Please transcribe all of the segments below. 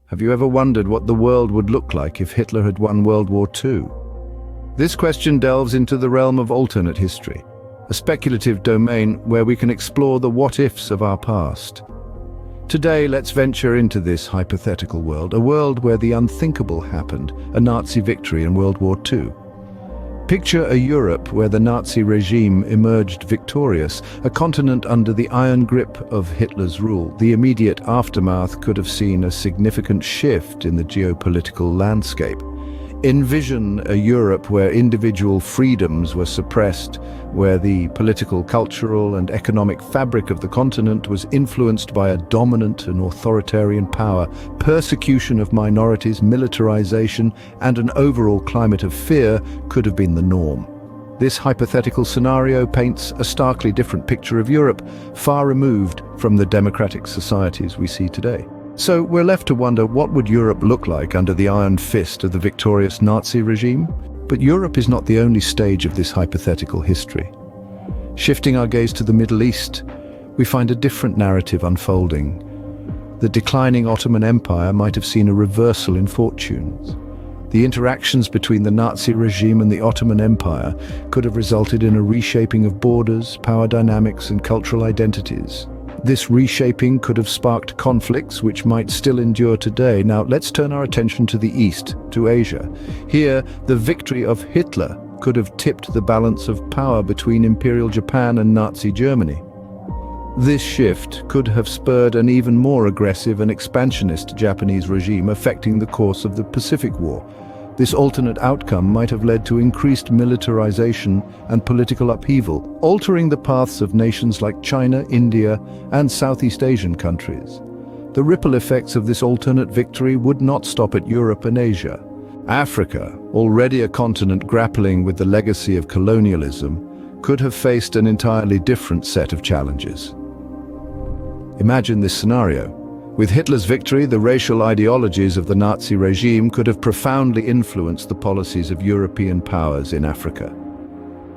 Have you ever wondered what the world would look like if Hitler had won World War II? This question delves into the realm of alternate history, a speculative domain where we can explore the what-ifs of our past. Today, let's venture into this hypothetical world, a world where the unthinkable happened, a Nazi victory in World War II. Picture a Europe where the Nazi regime emerged victorious, a continent under the iron grip of Hitler's rule. The immediate aftermath could have seen a significant shift in the geopolitical landscape. Envision a Europe where individual freedoms were suppressed, where the political, cultural, and economic fabric of the continent was influenced by a dominant and authoritarian power. Persecution of minorities, militarization, and an overall climate of fear could have been the norm. This hypothetical scenario paints a starkly different picture of Europe, far removed from the democratic societies we see today. So we're left to wonder, what would Europe look like under the iron fist of the victorious Nazi regime? But Europe is not the only stage of this hypothetical history. Shifting our gaze to the Middle East, we find a different narrative unfolding. The declining Ottoman Empire might have seen a reversal in fortunes. The interactions between the Nazi regime and the Ottoman Empire could have resulted in a reshaping of borders, power dynamics, and cultural identities. This reshaping could have sparked conflicts which might still endure today. Now, let's turn our attention to the East, to Asia. Here, the victory of Hitler could have tipped the balance of power between Imperial Japan and Nazi Germany. This shift could have spurred an even more aggressive and expansionist Japanese regime, affecting the course of the Pacific War. This alternate outcome might have led to increased militarization and political upheaval, altering the paths of nations like China, India, and Southeast Asian countries. The ripple effects of this alternate victory would not stop at Europe and Asia. Africa, already a continent grappling with the legacy of colonialism, could have faced an entirely different set of challenges. Imagine this scenario. With Hitler's victory, the racial ideologies of the Nazi regime could have profoundly influenced the policies of European powers in Africa.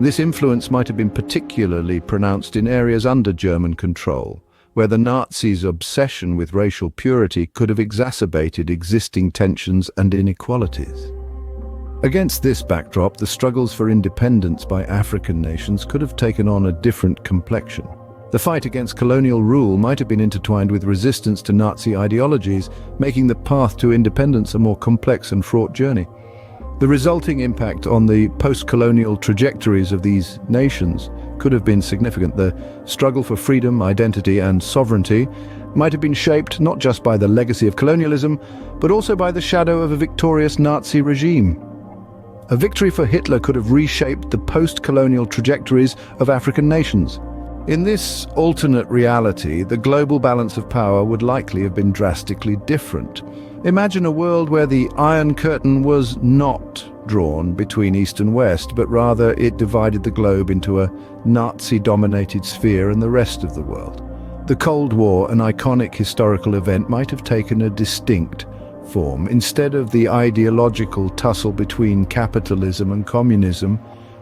This influence might have been particularly pronounced in areas under German control, where the Nazis' obsession with racial purity could have exacerbated existing tensions and inequalities. Against this backdrop, the struggles for independence by African nations could have taken on a different complexion. The fight against colonial rule might have been intertwined with resistance to Nazi ideologies, making the path to independence a more complex and fraught journey. The resulting impact on the post-colonial trajectories of these nations could have been significant. The struggle for freedom, identity, and sovereignty might have been shaped not just by the legacy of colonialism, but also by the shadow of a victorious Nazi regime. A victory for Hitler could have reshaped the post-colonial trajectories of African nations. In this alternate reality, the global balance of power would likely have been drastically different. Imagine a world where the Iron Curtain was not drawn between East and West, but rather it divided the globe into a Nazi-dominated sphere and the rest of the world. The Cold War, an iconic historical event, might have taken a distinct form. Instead of the ideological tussle between capitalism and communism,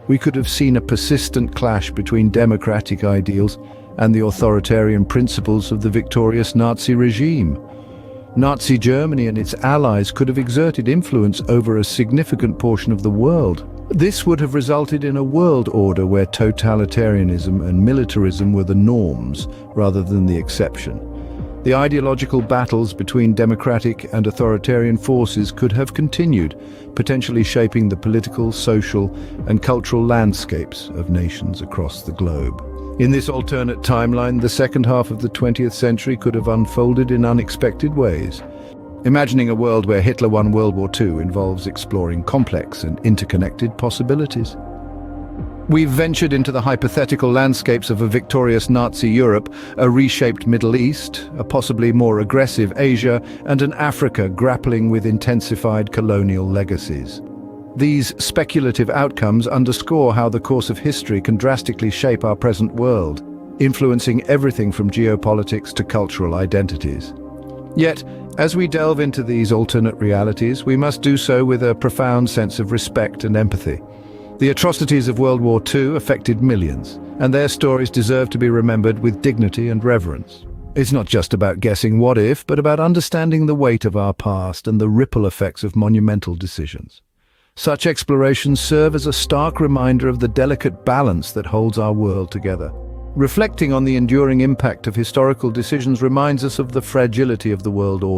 we could have seen a persistent clash between democratic ideals and the authoritarian principles of the victorious Nazi regime. Nazi Germany and its allies could have exerted influence over a significant portion of the world. This would have resulted in a world order where totalitarianism and militarism were the norms rather than the exception. The ideological battles between democratic and authoritarian forces could have continued, potentially shaping the political, social, and cultural landscapes of nations across the globe. In this alternate timeline, the second half of the 20th century could have unfolded in unexpected ways. Imagining a world where Hitler won World War II involves exploring complex and interconnected possibilities. We've ventured into the hypothetical landscapes of a victorious Nazi Europe, a reshaped Middle East, a possibly more aggressive Asia, and an Africa grappling with intensified colonial legacies. These speculative outcomes underscore how the course of history can drastically shape our present world, influencing everything from geopolitics to cultural identities. Yet, as we delve into these alternate realities, we must do so with a profound sense of respect and empathy. The atrocities of World War II affected millions, and their stories deserve to be remembered with dignity and reverence. It's not just about guessing what if, but about understanding the weight of our past and the ripple effects of monumental decisions. Such explorations serve as a stark reminder of the delicate balance that holds our world together. Reflecting on the enduring impact of historical decisions reminds us of the fragility of the world order.